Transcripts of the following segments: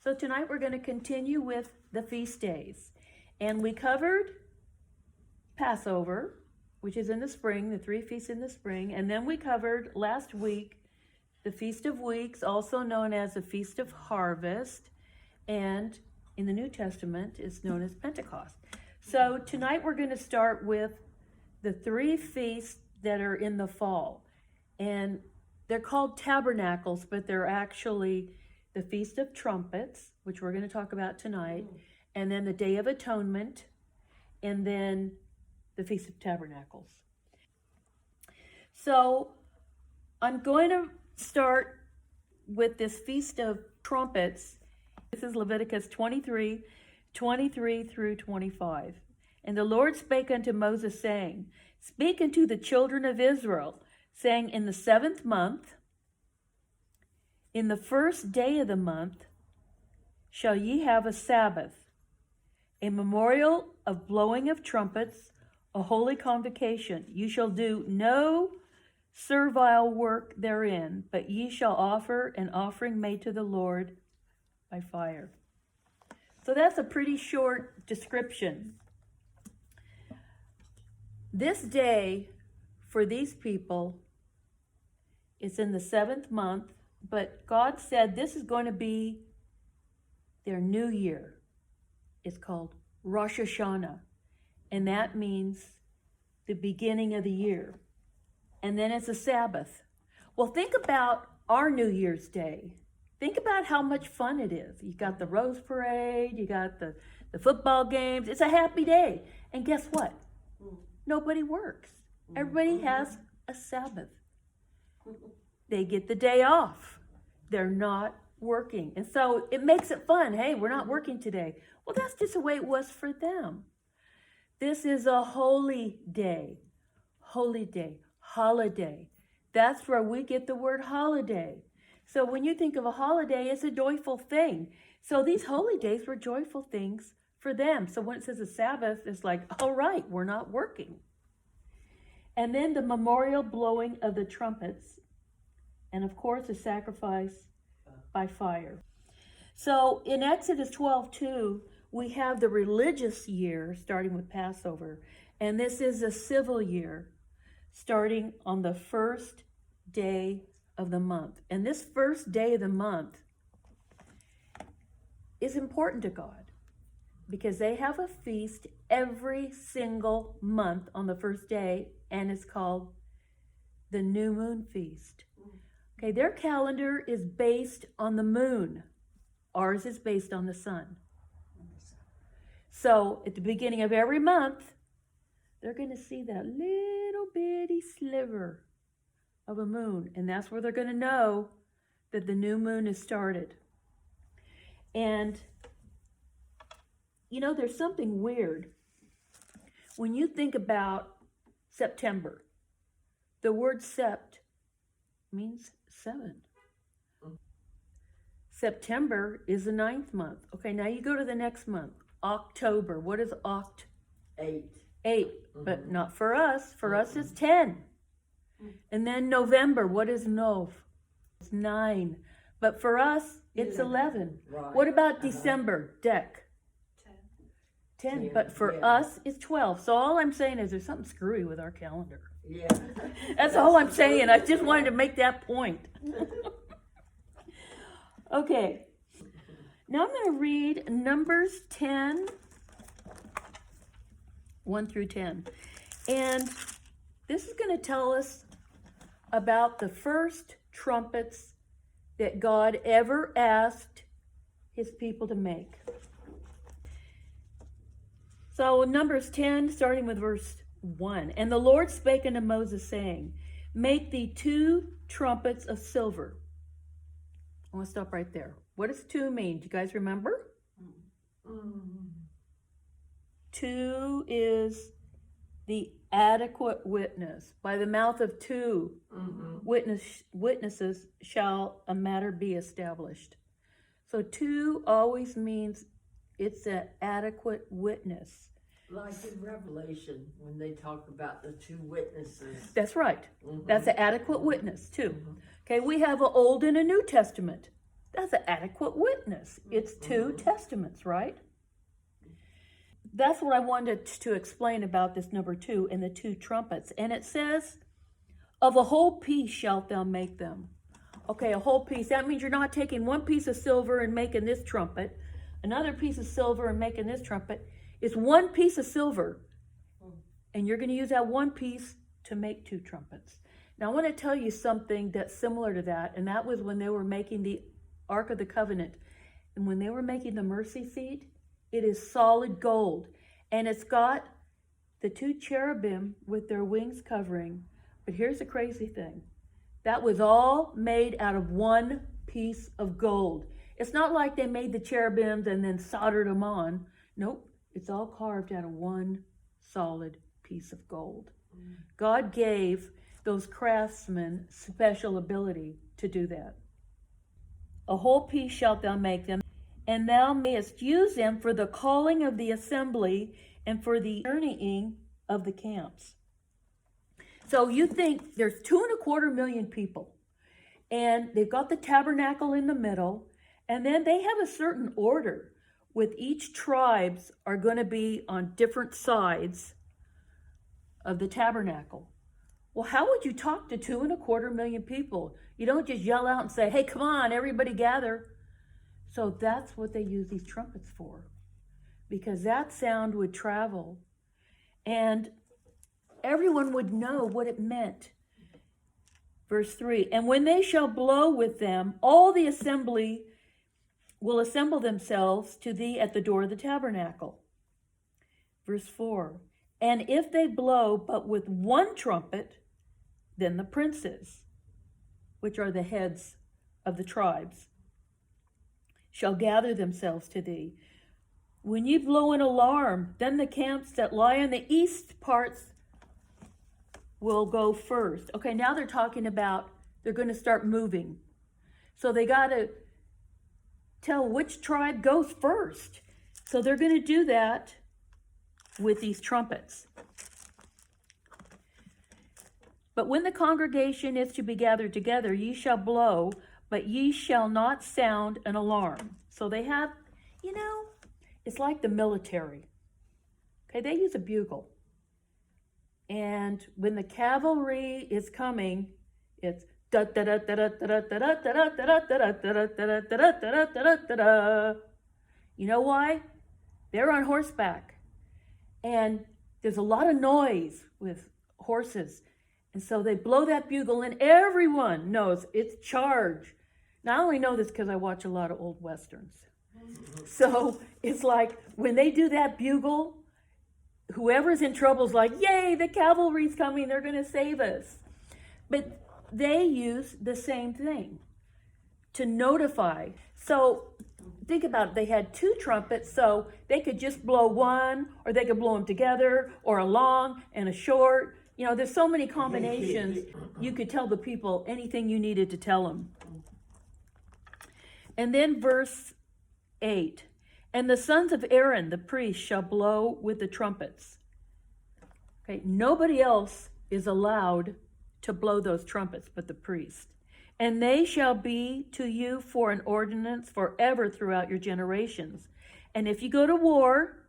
So tonight we're going to continue with the feast days. And we covered Passover, which is in the spring, the 3 feasts in the spring. And then we covered last week the Feast of Weeks, also known as the Feast of Harvest. And in the New Testament, it's known as Pentecost. So tonight we're going to start with the 3 feasts that are in the fall. And they're called tabernacles, but they're actually the Feast of Trumpets, which we're going to talk about tonight, and then the Day of Atonement, and then the Feast of Tabernacles. So I'm going to start with this Feast of Trumpets. This is Leviticus 23 through 25. And the Lord spake unto Moses, saying, Speak unto the children of Israel, saying, In the 7th month, in the 1st day of the month, shall ye have a Sabbath, a memorial of blowing of trumpets, a holy convocation. You shall do no servile work therein, but ye shall offer an offering made to the Lord by fire. So that's a pretty short description. This day for these people is in the 7th month, but God said this is going to be their new year. It's called Rosh Hashanah, and that means the beginning of the year. And then it's a Sabbath. Well, think about our New Year's Day. Think about how much fun it is. You got the Rose Parade, you got the football games. It's a happy day. And guess what? Nobody works. Everybody has a Sabbath. They get the day off. They're not working. And so it makes it fun. Hey, we're not working today. Well, that's just the way it was for them. This is a holy day. Holy day. Holiday. That's where we get the word holiday. So when you think of a holiday, it's a joyful thing. So these holy days were joyful things for them. So when it says a Sabbath, it's like, all right, we're not working. And then the memorial blowing of the trumpets. And of course, the sacrifice by fire. So in Exodus 12:2, we have the religious year starting with Passover. And this is a civil year starting on the 1st day of the month. And this 1st day of the month is important to God because they have a feast every single month on the 1st day, and it's called the New Moon Feast. Okay, their calendar is based on the moon. Ours is based on the sun. So at the beginning of every month, they're going to see that little bitty sliver of a moon. And that's where they're going to know that the new moon has started. And, you know, there's something weird. When you think about September, the word sept means 7. September is the 9th month. Okay, now you go to the next month. October. What is oct? 8. 8. But not for us. For us, it's 10. And then November. What is nov? It's 9. But for us, it's 11. Right. What about December? Dec. 10. But for us, it's 12. So all I'm saying is there's something screwy with our calendar. Yeah. That's all I'm saying. I just wanted to make that point. Okay. Now I'm going to read Numbers 10, 1 through 10. And this is going to tell us about the first trumpets that God ever asked his people to make. So Numbers 10, starting with verse 1. And the Lord spake unto Moses, saying, Make thee 2 trumpets of silver. I want to stop right there. What does 2 mean? Do you guys remember? 2 is the adequate witness. By the mouth of 2 witnesses shall a matter be established. So 2 always means it's an adequate witness. Like in Revelation, when they talk about the 2 witnesses. That's right. That's an adequate witness, too. Okay, we have an Old and a New Testament. That's an adequate witness. It's two testaments, right? That's what I wanted to explain about this number 2 and the 2 trumpets. And it says, of a whole piece shalt thou make them. Okay, a whole piece. That means you're not taking one piece of silver and making this trumpet, another piece of silver and making this trumpet. It's one piece of silver. And you're going to use that one piece to make 2 trumpets. Now, I want to tell you something that's similar to that. And that was when they were making the Ark of the Covenant. And when they were making the mercy seat, it is solid gold. And it's got the 2 cherubim with their wings covering. But here's the crazy thing. That was all made out of one piece of gold. It's not like they made the cherubims and then soldered them on. Nope. It's all carved out of one solid piece of gold. God gave those craftsmen special ability to do that. A whole piece shalt thou make them, and thou mayest use them for the calling of the assembly and for the journeying of the camps. So you think there's 2.25 million people, and they've got the tabernacle in the middle, and then they have a certain order with each tribes are going to be on different sides of the tabernacle. Well, how would you talk to 2.25 million people? You don't just yell out and say, hey, come on, everybody gather. So that's what they use these trumpets for, because that sound would travel and everyone would know what it meant. Verse 3, and when they shall blow with them, all the assembly will assemble themselves to thee at the door of the tabernacle. Verse 4, and if they blow but with one trumpet, then the princes, which are the heads of the tribes, shall gather themselves to thee. When ye blow an alarm, then the camps that lie in the east parts will go first. Okay, now they're talking about they're going to start moving. So they got to tell which tribe goes first. So they're going to do that with these trumpets. But when the congregation is to be gathered together, ye shall blow, but ye shall not sound an alarm. So they have, it's like the military. Okay, they use a bugle. And when the cavalry is coming, it's da da da da da da da da da da da da da da da da da. You know why? They're on horseback. And there's a lot of noise with horses. And so they blow that bugle and everyone knows it's charge. Now, I only know this because I watch a lot of old Westerns. So it's like when they do that bugle, whoever's in trouble is like, yay, the cavalry's coming, they're going to save us. But they use the same thing to notify. So think about it. They had 2 trumpets, so they could just blow one, or they could blow them together, or a long and a short. There's so many combinations. You could tell the people anything you needed to tell them. And then verse 8. And the sons of Aaron, the priest, shall blow with the trumpets. Okay, nobody else is allowed to blow those trumpets but the priest. And they shall be to you for an ordinance forever throughout your generations. And if you go to war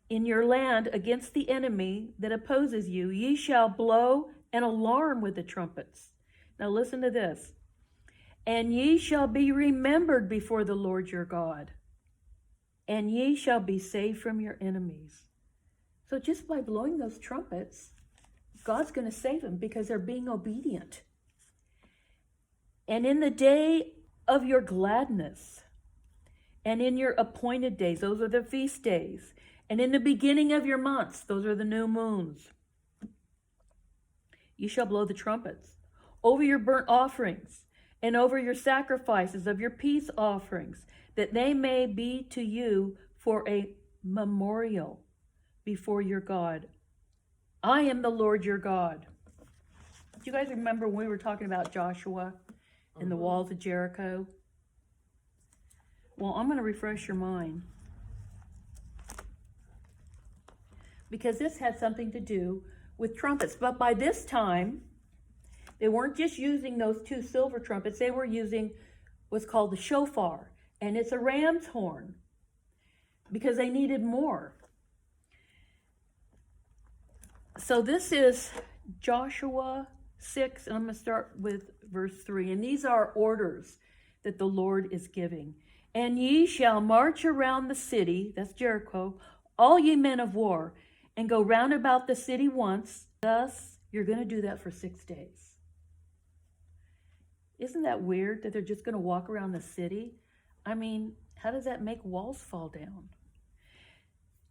in your land against the enemy that opposes you, ye shall blow an alarm with the trumpets. Now listen to this. And ye shall be remembered before the Lord your God, and ye shall be saved from your enemies. So just by blowing those trumpets, God's going to save them because they're being obedient. And in the day of your gladness, and in your appointed days, those are the feast days, and in the beginning of your months, those are the new moons, you shall blow the trumpets over your burnt offerings and over your sacrifices of your peace offerings, that they may be to you for a memorial before your God. I am the Lord your God. Do you guys remember when we were talking about Joshua and the walls of Jericho? Well, I'm going to refresh your mind, because this had something to do with trumpets. But by this time, they weren't just using those 2 silver trumpets. They were using was called the shofar, and it's a ram's horn because they needed more. So this is Joshua 6, and I'm going to start with verse 3. And these are orders that the Lord is giving. And ye shall march around the city, that's Jericho, all ye men of war, and go round about the city once. Thus, you're going to do that for 6 days. Isn't that weird that they're just going to walk around the city? I mean, how does that make walls fall down?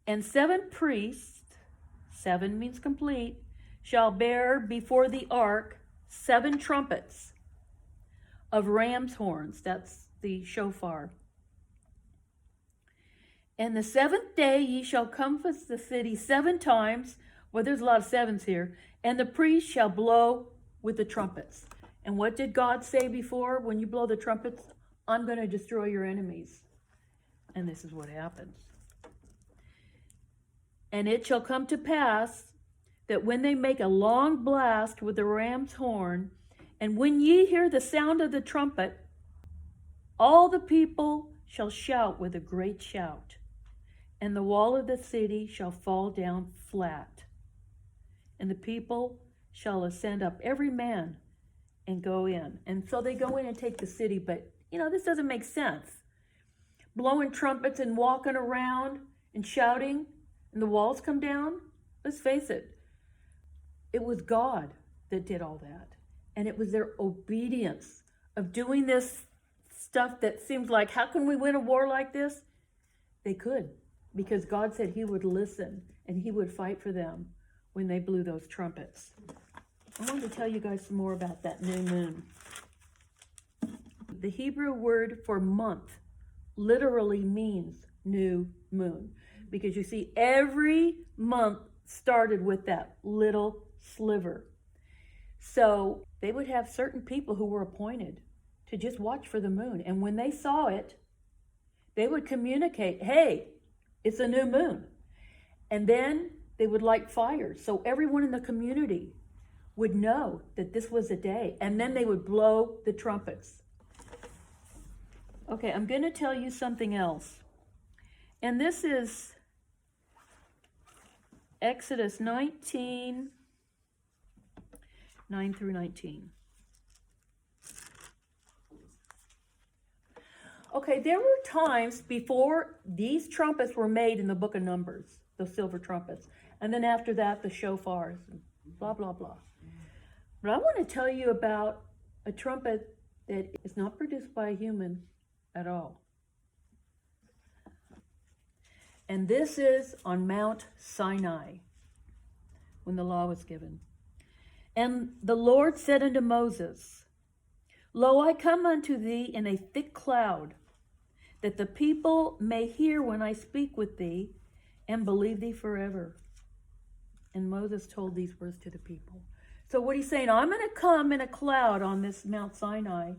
And 7 priests, 7 means complete, shall bear before the ark 7 trumpets of ram's horns. That's the shofar. And the 7th day ye shall compass the city 7 times. Well, there's a lot of sevens here. And the priest shall blow with the trumpets. And what did God say before? When you blow the trumpets, I'm going to destroy your enemies. And this is what happens. And it shall come to pass that when they make a long blast with the ram's horn, and when ye hear the sound of the trumpet, all the people shall shout with a great shout, and the wall of the city shall fall down flat, and the people shall ascend up every man and go in. And so they go in and take the city, but this doesn't make sense. Blowing trumpets and walking around and shouting, and the walls come down. Let's face it, it was God that did all that. And it was their obedience of doing this stuff that seems like, how can we win a war like this? They could, because God said he would listen and he would fight for them when they blew those trumpets. I wanted to tell you guys some more about that new moon. The Hebrew word for month literally means new moon, because you see, every month started with that little sliver. So they would have certain people who were appointed to just watch for the moon. And when they saw it, they would communicate, hey, it's a new moon. And then they would light fires. So everyone in the community would know that this was a day. And then they would blow the trumpets. Okay, I'm going to tell you something else. And this is Exodus 19, 9 through 19. Okay, there were times before these trumpets were made in the book of Numbers, the silver trumpets. And then after that, the shofars, and blah, blah, blah. But I want to tell you about a trumpet that is not produced by a human at all. And this is on Mount Sinai, when the law was given. And the Lord said unto Moses, Lo, I come unto thee in a thick cloud, that the people may hear when I speak with thee, and believe thee forever. And Moses told these words to the people. So what he's saying, I'm going to come in a cloud on this Mount Sinai,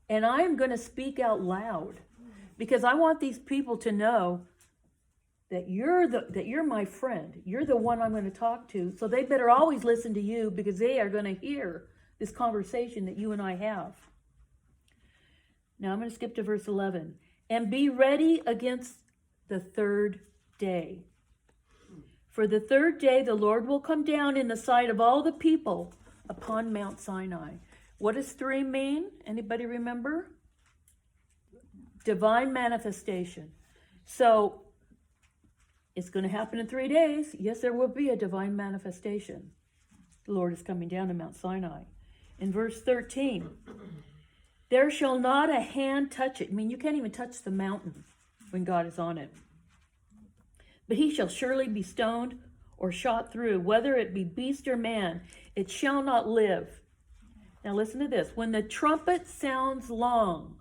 and I'm going to speak out loud, because I want these people to know that you're my friend. You're the one I'm going to talk to. So they better always listen to you, because they are going to hear this conversation that you and I have. Now I'm going to skip to verse 11. And be ready against the 3rd day. For the 3rd day the Lord will come down in the sight of all the people upon Mount Sinai. What does 3 mean? Anybody remember? Divine manifestation. So it's going to happen in 3 days. Yes, there will be a divine manifestation. The Lord is coming down to Mount Sinai. In verse 13, there shall not a hand touch it. I mean, you can't even touch the mountain when God is on it. But he shall surely be stoned or shot through, whether it be beast or man, it shall not live. Now listen to this. When the trumpet sounds long,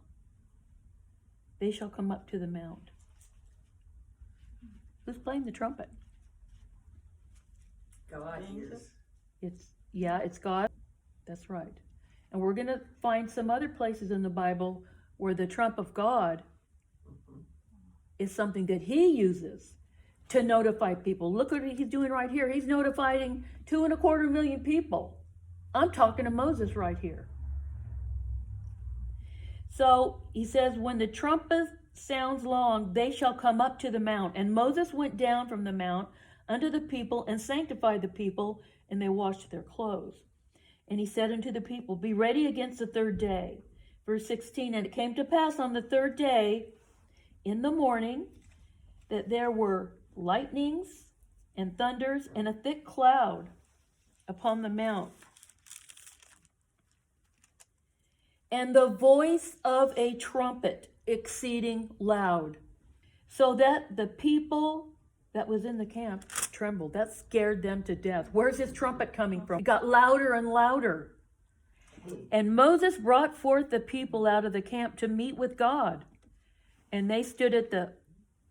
they shall come up to the mount. Who's playing the trumpet? God is. It's God. That's right. And we're going to find some other places in the Bible where the trump of God is something that he uses to notify people. Look what he's doing right here. He's notifying 2.25 million people. I'm talking to Moses right here. So he says, when the trumpet sounds long, they shall come up to the mount. And Moses went down from the mount unto the people and sanctified the people, and they washed their clothes. And he said unto the people, be ready against the third day. Verse 16, and it came to pass on the third day in the morning that there were lightnings and thunders and a thick cloud upon the mount, and the voice of a trumpet exceeding loud, so that the people that was in the camp trembled. That scared them to death. Where's this trumpet coming from? It got louder and louder. And Moses brought forth the people out of the camp to meet with God. And they stood at the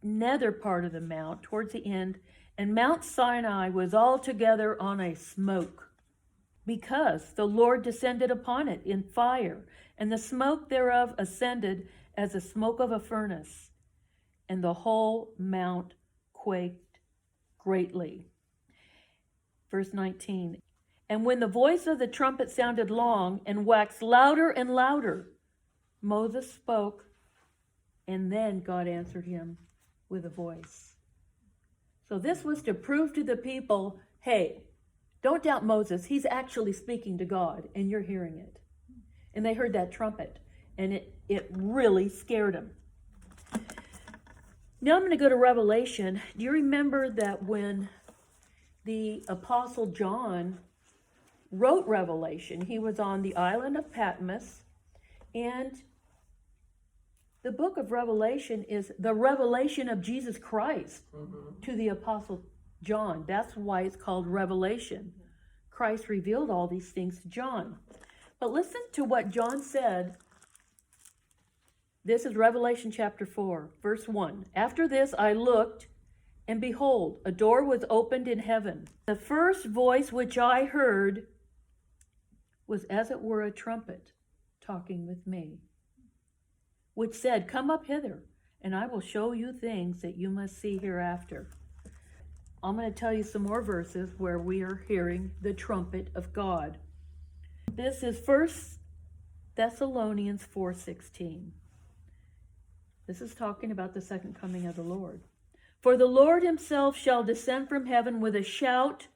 nether part of the mount, towards the end, and Mount Sinai was altogether on a smoke, because the Lord descended upon it in fire, and the smoke thereof ascended as the smoke of a furnace, and the whole mount quaked greatly. Verse 19, and when the voice of the trumpet sounded long and waxed louder and louder, Moses spoke, and then God answered him with a voice. So this was to prove to the people, hey, don't doubt Moses. He's actually speaking to God, and you're hearing it. And they heard that trumpet, and it really scared them. Now I'm going to go to Revelation. Do you remember that when the Apostle John wrote Revelation, he was on the island of Patmos, and the book of Revelation is the revelation of Jesus Christ to the Apostle John. That's why it's called Revelation. Christ revealed all these things to John. But listen to what John said. This is Revelation chapter 4, verse 1. After this I looked, and behold, a door was opened in heaven. The first voice which I heard was as it were a trumpet talking with me, which said, come up hither, and I will show you things that you must see hereafter. I'm going to tell you some more verses where we are hearing the trumpet of God. This is 1 Thessalonians 4:16. This is talking about the second coming of the Lord. For the Lord himself shall descend from heaven with a shout,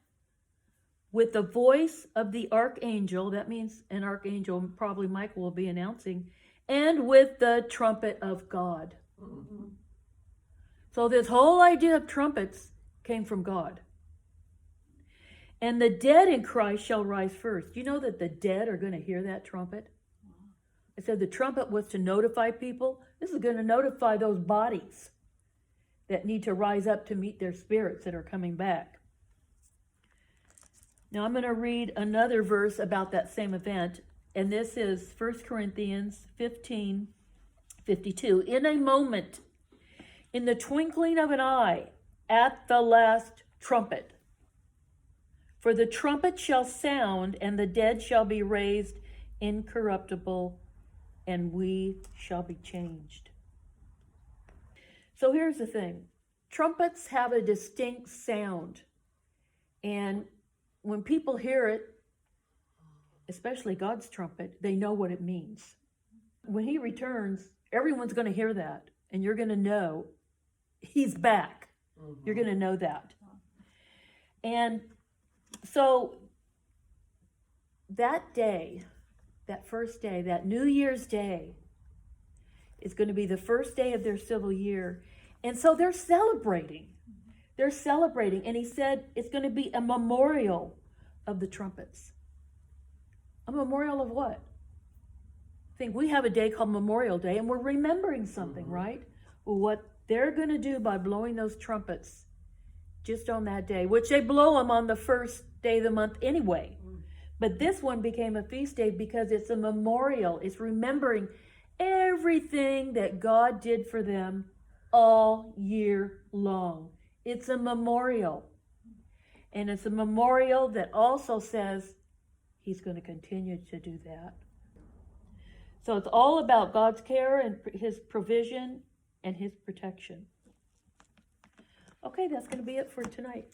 with the voice of the archangel. That means an archangel, probably Michael will be announcing, and with the trumpet of God. Mm-hmm. So this whole idea of trumpets came from God. And the dead in Christ shall rise first. You know that the dead are going to hear that trumpet? I said the trumpet was to notify people. This is going to notify those bodies that need to rise up to meet their spirits that are coming back. Now I'm going to read another verse about that same event. And this is 1 Corinthians 15:52. In a moment, in the twinkling of an eye, at the last trumpet. For the trumpet shall sound, and the dead shall be raised incorruptible, and we shall be changed. So here's the thing. Trumpets have a distinct sound. And when people hear it, especially God's trumpet, they know what it means. When he returns, everyone's going to hear that, and you're going to know he's back. Mm-hmm. You're going to know that. And so that day, that first day, that New Year's Day, is going to be the first day of their civil year. And so they're celebrating. They're celebrating. And he said it's going to be a memorial of the trumpets. A memorial of what? I think we have a day called Memorial Day, and we're remembering something, right? Well, what they're going to do by blowing those trumpets just on that day, which they blow them on the first day of the month anyway. But this one became a feast day because it's a memorial. It's remembering everything that God did for them all year long. It's a memorial. And it's a memorial that also says he's going to continue to do that. So it's all about God's care and his provision and his protection. Okay, that's going to be it for tonight.